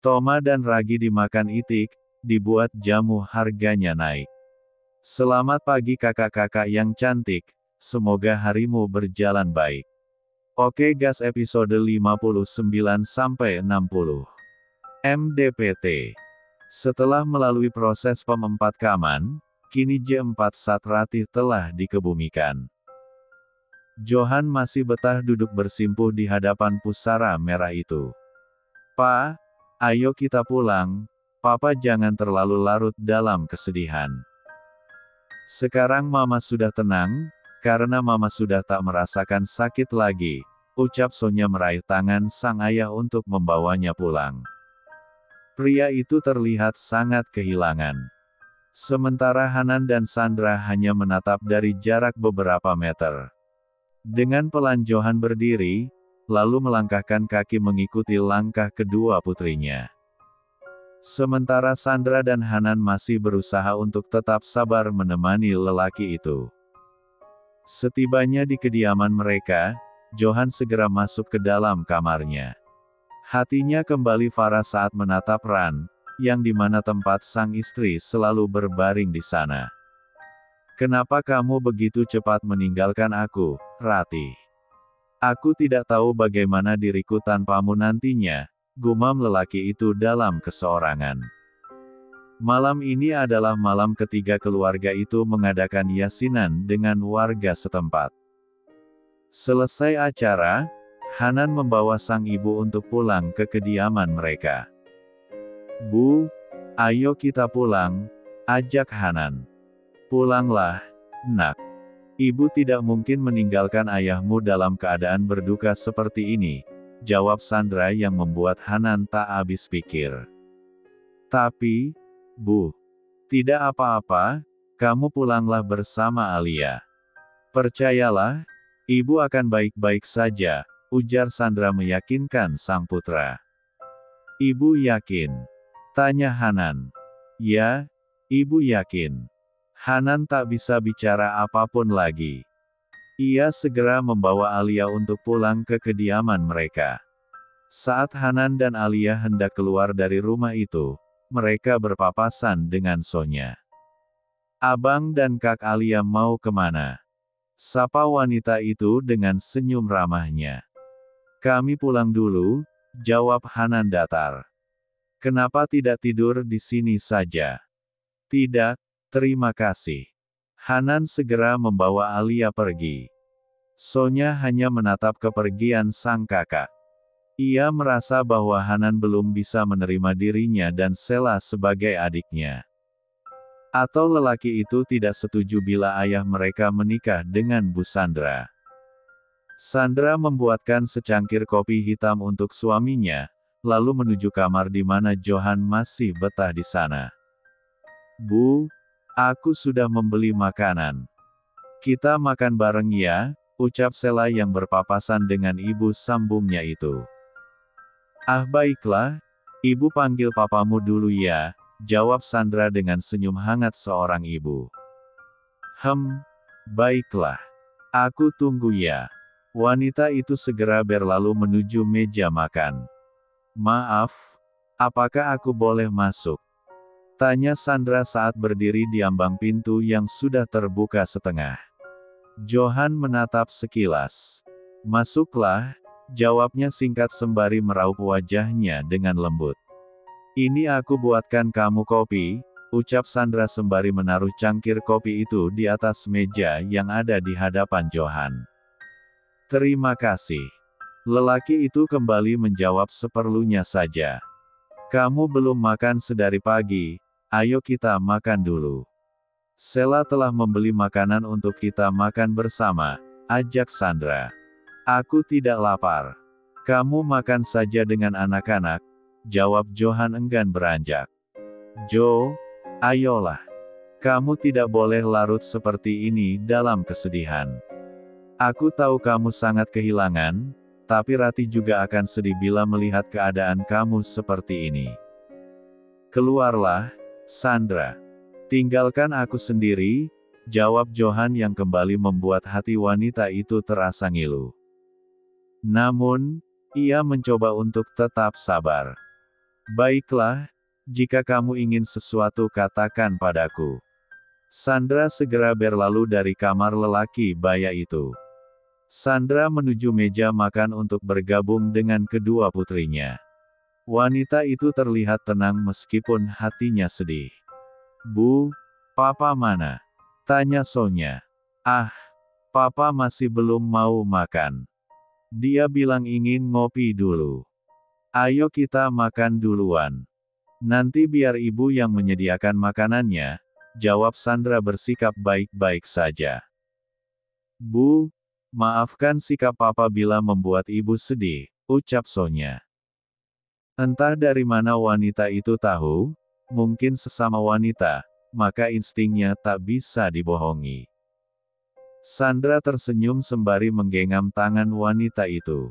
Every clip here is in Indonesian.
Toma dan Ragi dimakan itik, dibuat jamu harganya naik. Selamat pagi kakak-kakak yang cantik, semoga harimu berjalan baik. Oke gas episode 59-60. MDPT. Setelah melalui proses pemempatkaman, kini J4 Satrati telah dikebumikan. Johan masih betah duduk bersimpuh di hadapan pusara merah itu. "Pa, ayo kita pulang, Papa jangan terlalu larut dalam kesedihan. Sekarang Mama sudah tenang, karena Mama sudah tak merasakan sakit lagi," ucap Sonya meraih tangan sang ayah untuk membawanya pulang. Pria itu terlihat sangat kehilangan. Sementara Hanan dan Sandra hanya menatap dari jarak beberapa meter. Dengan pelan Johan berdiri, lalu melangkahkan kaki mengikuti langkah kedua putrinya. Sementara Sandra dan Hanan masih berusaha untuk tetap sabar menemani lelaki itu. Setibanya di kediaman mereka, Johan segera masuk ke dalam kamarnya. Hatinya kembali farah saat menatap Ran, yang dimana tempat sang istri selalu berbaring di sana. "Kenapa kamu begitu cepat meninggalkan aku, Ratih? Aku tidak tahu bagaimana diriku tanpamu nantinya," gumam lelaki itu dalam keseorangan. Malam ini adalah malam ketiga keluarga itu mengadakan yasinan dengan warga setempat. Selesai acara, Hanan membawa sang ibu untuk pulang ke kediaman mereka. "Bu, ayo kita pulang," ajak Hanan. "Pulanglah, Nak. Ibu tidak mungkin meninggalkan ayahmu dalam keadaan berduka seperti ini," jawab Sandra yang membuat Hanan tak habis pikir. "Tapi, Bu, tidak apa-apa, kamu pulanglah bersama Alia. Percayalah, Ibu akan baik-baik saja," ujar Sandra meyakinkan sang putra. "Ibu yakin?" tanya Hanan. "Ya, Ibu yakin." Hanan tak bisa bicara apapun lagi. Ia segera membawa Alia untuk pulang ke kediaman mereka. Saat Hanan dan Alia hendak keluar dari rumah itu, mereka berpapasan dengan Sonya. "Abang dan Kak Alia mau kemana?" sapa wanita itu dengan senyum ramahnya. "Kami pulang dulu," jawab Hanan datar. "Kenapa tidak tidur di sini saja?" "Tidak, terima kasih." Hanan segera membawa Alia pergi. Sonya hanya menatap kepergian sang kakak. Ia merasa bahwa Hanan belum bisa menerima dirinya dan Sela sebagai adiknya. Atau lelaki itu tidak setuju bila ayah mereka menikah dengan Bu Sandra. Sandra membuatkan secangkir kopi hitam untuk suaminya, lalu menuju kamar di mana Johan masih betah di sana. "Bu, aku sudah membeli makanan. Kita makan bareng ya," ucap Sela yang berpapasan dengan ibu sambungnya itu. "Ah baiklah, Ibu panggil papamu dulu ya," jawab Sandra dengan senyum hangat seorang ibu. Baiklah. Aku tunggu ya." Wanita itu segera berlalu menuju meja makan. "Maaf, apakah aku boleh masuk?" tanya Sandra saat berdiri di ambang pintu yang sudah terbuka setengah. Johan menatap sekilas. "Masuklah," jawabnya singkat sembari meraup wajahnya dengan lembut. "Ini aku buatkan kamu kopi," ucap Sandra sembari menaruh cangkir kopi itu di atas meja yang ada di hadapan Johan. "Terima kasih." Lelaki itu kembali menjawab seperlunya saja. "Kamu belum makan sedari pagi, ayo kita makan dulu. Sela telah membeli makanan untuk kita makan bersama," ajak Sandra. "Aku tidak lapar. Kamu makan saja dengan anak-anak," jawab Johan enggan beranjak. "Jo, ayolah. Kamu tidak boleh larut seperti ini dalam kesedihan. Aku tahu kamu sangat kehilangan, tapi Rati juga akan sedih bila melihat keadaan kamu seperti ini. Keluarlah, Sandra. Tinggalkan aku sendiri," jawab Johan yang kembali membuat hati wanita itu terasa ngilu. Namun, ia mencoba untuk tetap sabar. Baiklah, jika kamu ingin sesuatu katakan padaku. Sandra segera berlalu dari kamar lelaki baya itu. Sandra menuju meja makan untuk bergabung dengan kedua putrinya. Wanita itu terlihat tenang meskipun hatinya sedih. Bu, papa mana? Tanya Sonya. Ah, papa masih belum mau makan. Dia bilang ingin ngopi dulu. Ayo kita makan duluan. Nanti biar ibu yang menyediakan makanannya, jawab Sandra bersikap baik-baik saja. Bu, maafkan sikap papa bila membuat ibu sedih, ucap Sonya. Entah dari mana wanita itu tahu, mungkin sesama wanita, maka instingnya tak bisa dibohongi. Sandra tersenyum sembari menggenggam tangan wanita itu.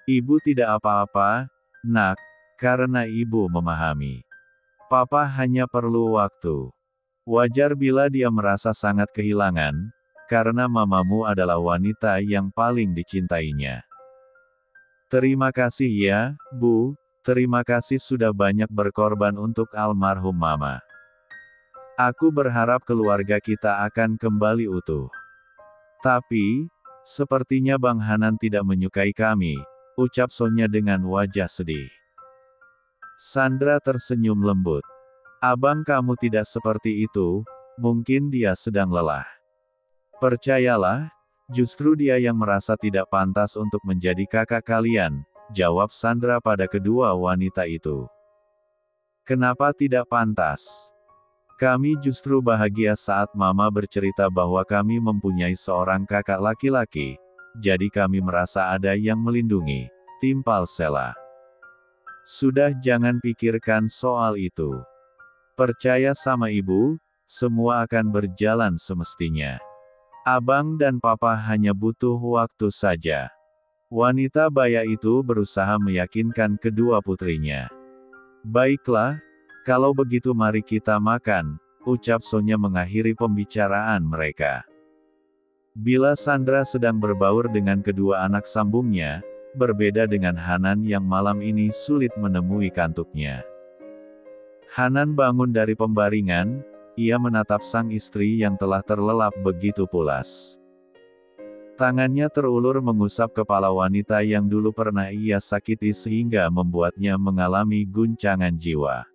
Ibu tidak apa-apa, nak, karena ibu memahami. Papa hanya perlu waktu. Wajar bila dia merasa sangat kehilangan, karena mamamu adalah wanita yang paling dicintainya. Terima kasih ya, Bu, terima kasih sudah banyak berkorban untuk almarhum mama. Aku berharap keluarga kita akan kembali utuh. Tapi, sepertinya Bang Hanan tidak menyukai kami, ucap Sonya dengan wajah sedih. Sandra tersenyum lembut. Abang kamu tidak seperti itu, mungkin dia sedang lelah. Percayalah, justru dia yang merasa tidak pantas untuk menjadi kakak kalian, jawab Sandra pada kedua wanita itu. Kenapa tidak pantas? Kami justru bahagia saat mama bercerita bahwa kami mempunyai seorang kakak laki-laki, jadi kami merasa ada yang melindungi, timpal Sela. Sudah jangan pikirkan soal itu. Percaya sama ibu, semua akan berjalan semestinya. Abang dan papa hanya butuh waktu saja. Wanita baya itu berusaha meyakinkan kedua putrinya. Baiklah, kalau begitu mari kita makan, ucap Sonya mengakhiri pembicaraan mereka. Bila Sandra sedang berbaur dengan kedua anak sambungnya, berbeda dengan Hanan yang malam ini sulit menemui kantuknya. Hanan bangun dari pembaringan, ia menatap sang istri yang telah terlelap begitu pulas. Tangannya terulur mengusap kepala wanita yang dulu pernah ia sakiti sehingga membuatnya mengalami guncangan jiwa.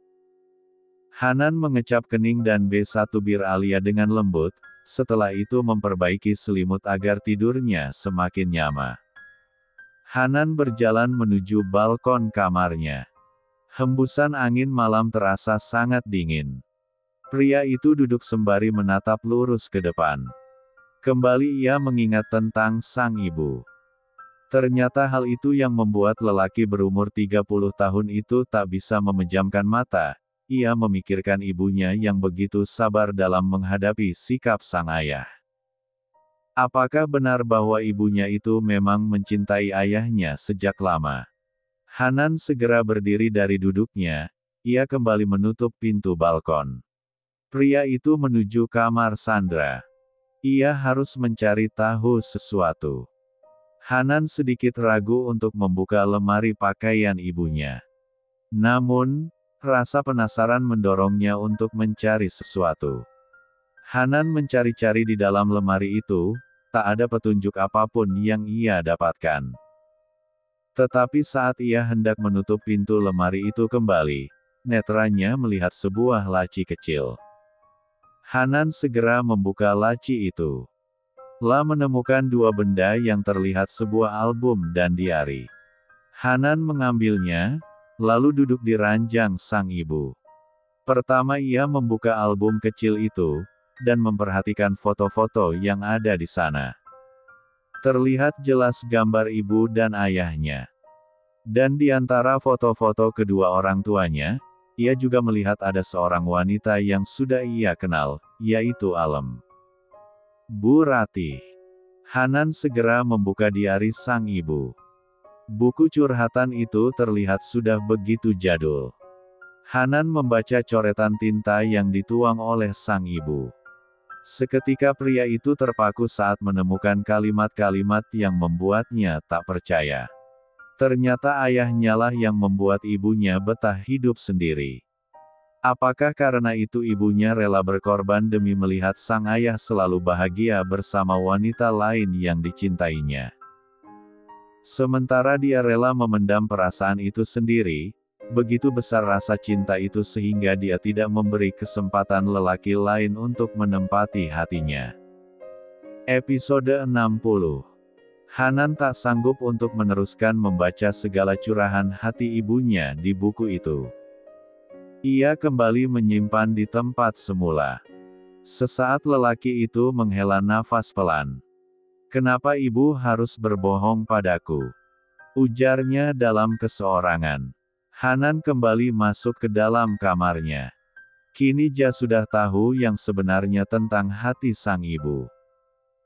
Hanan mengecap kening dan B1 Alia dengan lembut, setelah itu memperbaiki selimut agar tidurnya semakin nyaman. Hanan berjalan menuju balkon kamarnya. Hembusan angin malam terasa sangat dingin. Pria itu duduk sembari menatap lurus ke depan. Kembali ia mengingat tentang sang ibu. Ternyata hal itu yang membuat lelaki berumur 30 tahun itu tak bisa memejamkan mata. Ia memikirkan ibunya yang begitu sabar dalam menghadapi sikap sang ayah. Apakah benar bahwa ibunya itu memang mencintai ayahnya sejak lama? Hanan segera berdiri dari duduknya, ia kembali menutup pintu balkon. Pria itu menuju kamar Sandra. Ia harus mencari tahu sesuatu. Hanan sedikit ragu untuk membuka lemari pakaian ibunya. Namun, rasa penasaran mendorongnya untuk mencari sesuatu. Hanan mencari-cari di dalam lemari itu, tak ada petunjuk apapun yang ia dapatkan. Tetapi saat ia hendak menutup pintu lemari itu kembali, netranya melihat sebuah laci kecil. Hanan segera membuka laci itu. La menemukan dua benda yang terlihat sebuah album dan diari. Hanan mengambilnya, lalu duduk di ranjang sang ibu. Pertama ia membuka album kecil itu, dan memperhatikan foto-foto yang ada di sana. Terlihat jelas gambar ibu dan ayahnya. Dan di antara foto-foto kedua orang tuanya, ia juga melihat ada seorang wanita yang sudah ia kenal, yaitu Alem. Bu Ratih. Hanan segera membuka diari sang ibu. Buku curhatan itu terlihat sudah begitu jadul. Hanan membaca coretan tinta yang dituang oleh sang ibu. Seketika pria itu terpaku saat menemukan kalimat-kalimat yang membuatnya tak percaya. Ternyata ayahnya lah yang membuat ibunya betah hidup sendiri. Apakah karena itu ibunya rela berkorban demi melihat sang ayah selalu bahagia bersama wanita lain yang dicintainya? Sementara dia rela memendam perasaan itu sendiri, begitu besar rasa cinta itu sehingga dia tidak memberi kesempatan lelaki lain untuk menempati hatinya. Episode 60. Hanan tak sanggup untuk meneruskan membaca segala curahan hati ibunya di buku itu. Ia kembali menyimpan di tempat semula. Sesaat lelaki itu menghela nafas pelan. "Kenapa ibu harus berbohong padaku?" ujarnya dalam keseorangan. Hanan kembali masuk ke dalam kamarnya. Kini dia sudah tahu yang sebenarnya tentang hati sang ibu.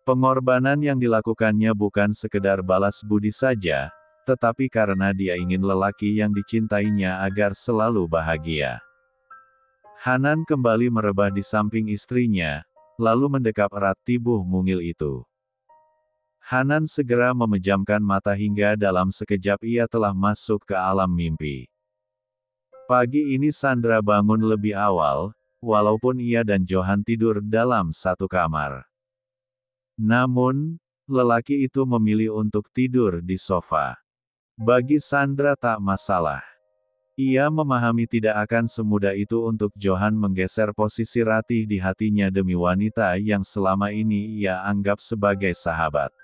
Pengorbanan yang dilakukannya bukan sekedar balas budi saja, tetapi karena dia ingin lelaki yang dicintainya agar selalu bahagia. Hanan kembali merebah di samping istrinya, lalu mendekap erat tibuh mungil itu. Hanan segera memejamkan mata hingga dalam sekejap ia telah masuk ke alam mimpi. Pagi ini Sandra bangun lebih awal, walaupun ia dan Johan tidur dalam satu kamar. Namun, lelaki itu memilih untuk tidur di sofa. Bagi Sandra tak masalah. Ia memahami tidak akan semudah itu untuk Johan menggeser posisi Ratih di hatinya demi wanita yang selama ini ia anggap sebagai sahabat.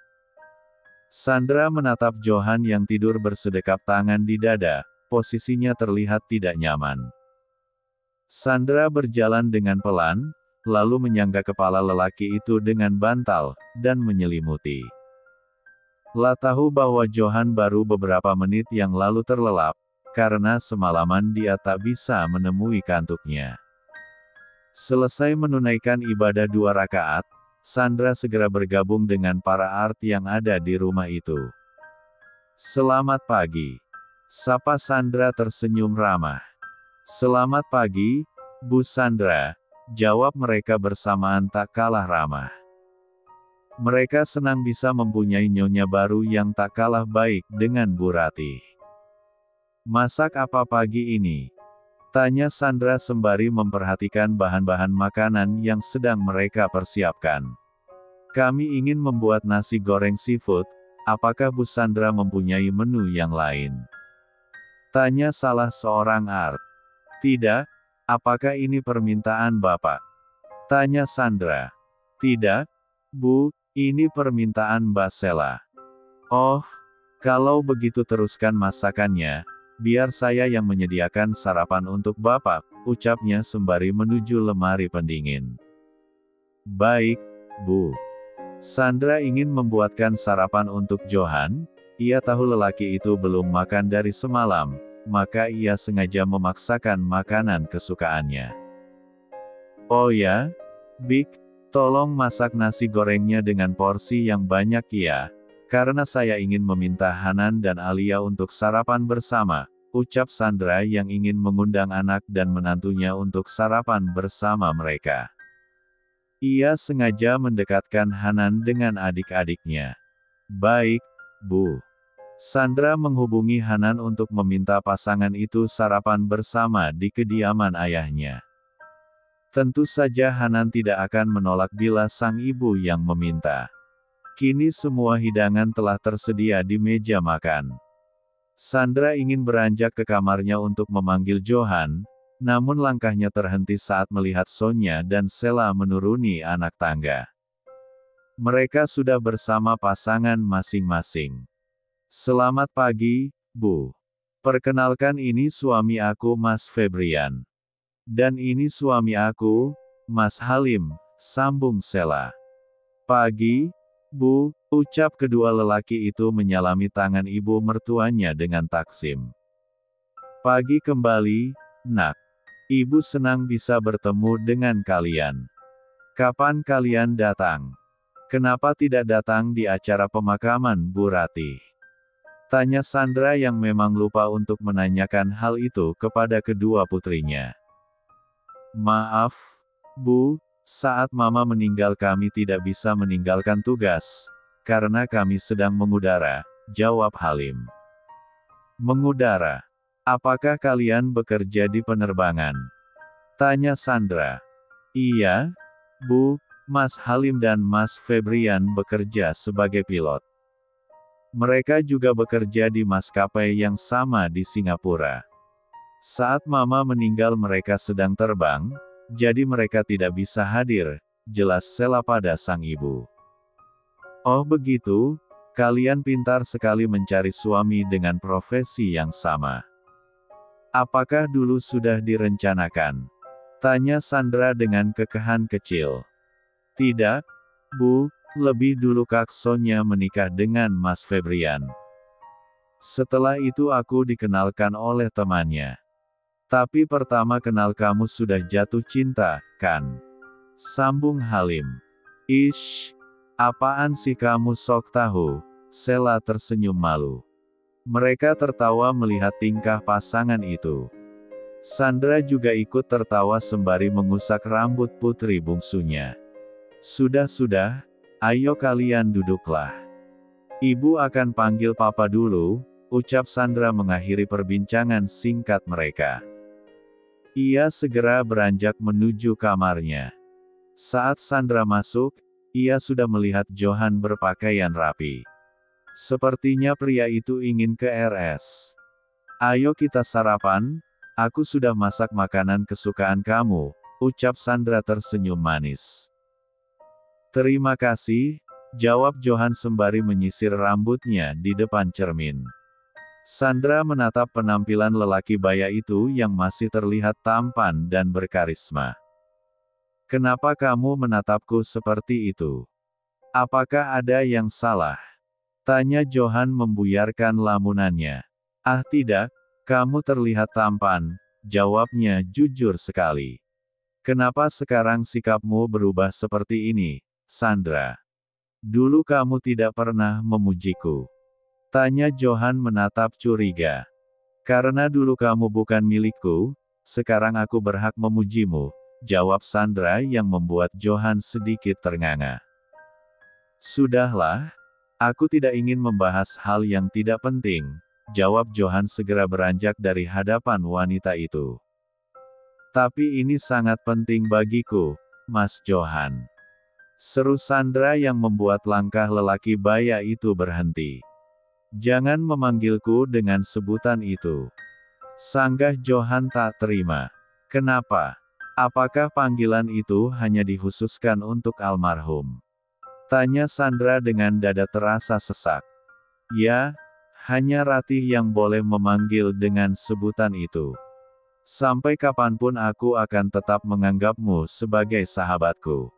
Sandra menatap Johan yang tidur bersedekap tangan di dada, posisinya terlihat tidak nyaman. Sandra berjalan dengan pelan, lalu menyangga kepala lelaki itu dengan bantal, dan menyelimuti. Lah tahu bahwa Johan baru beberapa menit yang lalu terlelap, karena semalaman dia tak bisa menemui kantuknya. Selesai menunaikan ibadah 2 rakaat, Sandra segera bergabung dengan para art yang ada di rumah itu. "Selamat pagi," sapa Sandra tersenyum ramah. "Selamat pagi, Bu Sandra," jawab mereka bersamaan tak kalah ramah. Mereka senang bisa mempunyai nyonya baru yang tak kalah baik dengan Bu Ratih. "Masak apa pagi ini?" tanya Sandra sembari memperhatikan bahan-bahan makanan yang sedang mereka persiapkan. "Kami ingin membuat nasi goreng seafood, apakah Bu Sandra mempunyai menu yang lain?" tanya salah seorang art. "Tidak, apakah ini permintaan Bapak?" tanya Sandra. "Tidak, Bu, ini permintaan Mbak Sela." "Oh, kalau begitu teruskan masakannya, biar saya yang menyediakan sarapan untuk Bapak," ucapnya sembari menuju lemari pendingin. "Baik, Bu." Sandra ingin membuatkan sarapan untuk Johan, ia tahu lelaki itu belum makan dari semalam, maka ia sengaja memaksakan makanan kesukaannya. "Oh ya, Bik, tolong masak nasi gorengnya dengan porsi yang banyak ya, karena saya ingin meminta Hanan dan Alia untuk sarapan bersama," ucap Sandra yang ingin mengundang anak dan menantunya untuk sarapan bersama mereka. Ia sengaja mendekatkan Hanan dengan adik-adiknya. "Baik, Bu." Sandra menghubungi Hanan untuk meminta pasangan itu sarapan bersama di kediaman ayahnya. Tentu saja Hanan tidak akan menolak bila sang ibu yang meminta. Kini semua hidangan telah tersedia di meja makan. Sandra ingin beranjak ke kamarnya untuk memanggil Johan, namun langkahnya terhenti saat melihat Sonya dan Sela menuruni anak tangga. Mereka sudah bersama pasangan masing-masing. "Selamat pagi, Bu. Perkenalkan ini suami aku Mas Febrian. Dan ini suami aku, Mas Halim," sambung Sela. "Pagi, Bu," ucap kedua lelaki itu menyalami tangan ibu mertuanya dengan taksim. "Pagi kembali, Nak. Ibu senang bisa bertemu dengan kalian. Kapan kalian datang? Kenapa tidak datang di acara pemakaman Bu Ratih?" tanya Sandra yang memang lupa untuk menanyakan hal itu kepada kedua putrinya. "Maaf, Bu, saat Mama meninggal kami tidak bisa meninggalkan tugas, karena kami sedang mengudara," jawab Halim. Mengudara. Apakah kalian bekerja di penerbangan? Tanya Sandra. Iya, Bu, Mas Halim dan Mas Febrian bekerja sebagai pilot. Mereka juga bekerja di maskapai yang sama di Singapura. Saat Mama meninggal mereka sedang terbang, jadi mereka tidak bisa hadir, jelas Sela pada sang ibu. Oh begitu, kalian pintar sekali mencari suami dengan profesi yang sama. Apakah dulu sudah direncanakan? Tanya Sandra dengan kekehan kecil. Tidak, Bu, lebih dulu Kak Sonya menikah dengan Mas Febrian. Setelah itu aku dikenalkan oleh temannya. Tapi pertama kenal kamu sudah jatuh cinta, kan? Sambung Halim. Ish, apaan sih kamu sok tahu? Sela tersenyum malu. Mereka tertawa melihat tingkah pasangan itu. Sandra juga ikut tertawa sembari mengusap rambut putri bungsunya. Sudah, ayo kalian duduklah. Ibu akan panggil papa dulu, ucap Sandra mengakhiri perbincangan singkat mereka. Ia segera beranjak menuju kamarnya. Saat Sandra masuk, ia sudah melihat Johan berpakaian rapi. Sepertinya pria itu ingin ke RS. Ayo kita sarapan, aku sudah masak makanan kesukaan kamu, ucap Sandra tersenyum manis. Terima kasih, jawab Johan sembari menyisir rambutnya di depan cermin. Sandra menatap penampilan lelaki baya itu yang masih terlihat tampan dan berkarisma. Kenapa kamu menatapku seperti itu? Apakah ada yang salah? Tanya Johan membuyarkan lamunannya. Ah tidak, kamu terlihat tampan, jawabnya jujur sekali. Kenapa sekarang sikapmu berubah seperti ini, Sandra? Dulu kamu tidak pernah memujiku. Tanya Johan menatap curiga. Karena dulu kamu bukan milikku, sekarang aku berhak memujimu, jawab Sandra yang membuat Johan sedikit ternganga. Sudahlah, aku tidak ingin membahas hal yang tidak penting, jawab Johan segera beranjak dari hadapan wanita itu. Tapi ini sangat penting bagiku, Mas Johan. Seru Sandra yang membuat langkah lelaki baya itu berhenti. Jangan memanggilku dengan sebutan itu. Sanggah Johan tak terima. Kenapa? Apakah panggilan itu hanya dikhususkan untuk almarhum? Tanya Sandra dengan dada terasa sesak. Ya, hanya Ratih yang boleh memanggil dengan sebutan itu. Sampai kapanpun aku akan tetap menganggapmu sebagai sahabatku.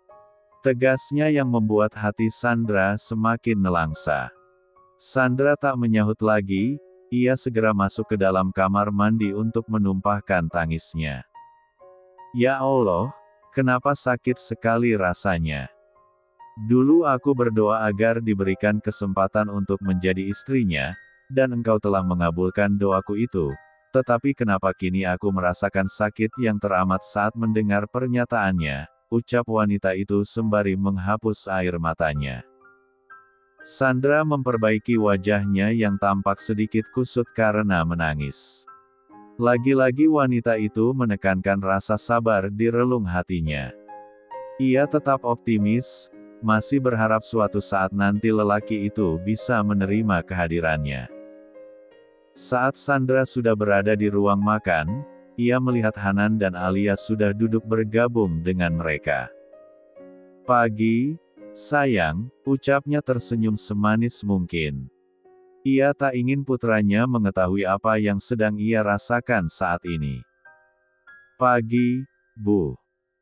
Tegasnya yang membuat hati Sandra semakin nelangsa. Sandra tak menyahut lagi, ia segera masuk ke dalam kamar mandi untuk menumpahkan tangisnya. Ya Allah, kenapa sakit sekali rasanya. Dulu aku berdoa agar diberikan kesempatan untuk menjadi istrinya, dan engkau telah mengabulkan doaku itu, tetapi kenapa kini aku merasakan sakit yang teramat saat mendengar pernyataannya, ucap wanita itu sembari menghapus air matanya. Sandra memperbaiki wajahnya yang tampak sedikit kusut karena menangis. Lagi-lagi wanita itu menekankan rasa sabar di relung hatinya. Ia tetap optimis, masih berharap suatu saat nanti lelaki itu bisa menerima kehadirannya. Saat Sandra sudah berada di ruang makan, ia melihat Hanan dan Alia sudah duduk bergabung dengan mereka. Pagi, sayang, ucapnya tersenyum semanis mungkin. Ia tak ingin putranya mengetahui apa yang sedang ia rasakan saat ini. Pagi, Bu.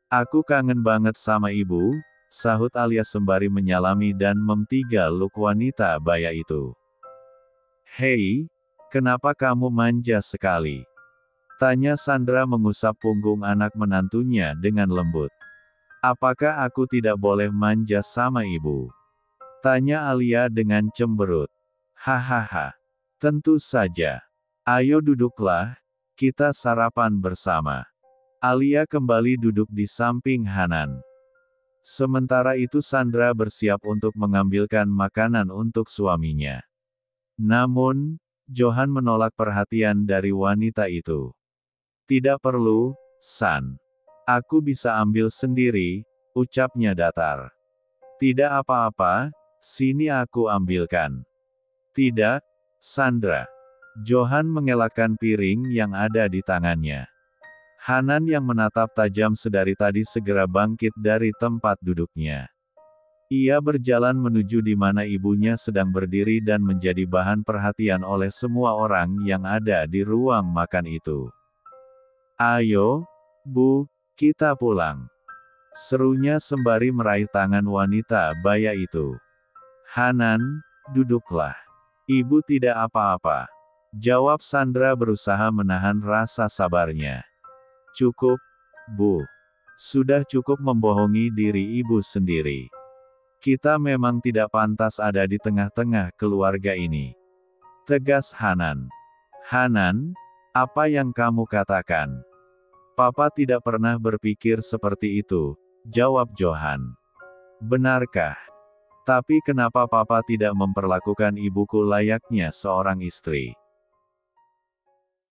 Aku kangen banget sama ibu, sahut Alia sembari menyalami dan mentigaluk wanita baya itu. Hei, kenapa kamu manja sekali? Tanya Sandra mengusap punggung anak menantunya dengan lembut. Apakah aku tidak boleh manja sama ibu? Tanya Alia dengan cemberut. Hahaha. Tentu saja. Ayo duduklah, kita sarapan bersama. Alia kembali duduk di samping Hanan. Sementara itu Sandra bersiap untuk mengambilkan makanan untuk suaminya. Namun, Johan menolak perhatian dari wanita itu. Tidak perlu, San. Aku bisa ambil sendiri, ucapnya datar. Tidak apa-apa, sini aku ambilkan. Tidak, Sandra. Johan mengelakkan piring yang ada di tangannya. Hanan yang menatap tajam sedari tadi segera bangkit dari tempat duduknya. Ia berjalan menuju di mana ibunya sedang berdiri dan menjadi bahan perhatian oleh semua orang yang ada di ruang makan itu. Ayo, Bu, kita pulang. Serunya sembari meraih tangan wanita baya itu. Hanan, duduklah. Ibu tidak apa-apa. Jawab Sandra berusaha menahan rasa sabarnya. Cukup, Bu. Sudah cukup membohongi diri ibu sendiri. Kita memang tidak pantas ada di tengah-tengah keluarga ini. Tegas Hanan. Hanan, apa yang kamu katakan? Papa tidak pernah berpikir seperti itu, jawab Johan. Benarkah? Tapi kenapa Papa tidak memperlakukan ibuku layaknya seorang istri?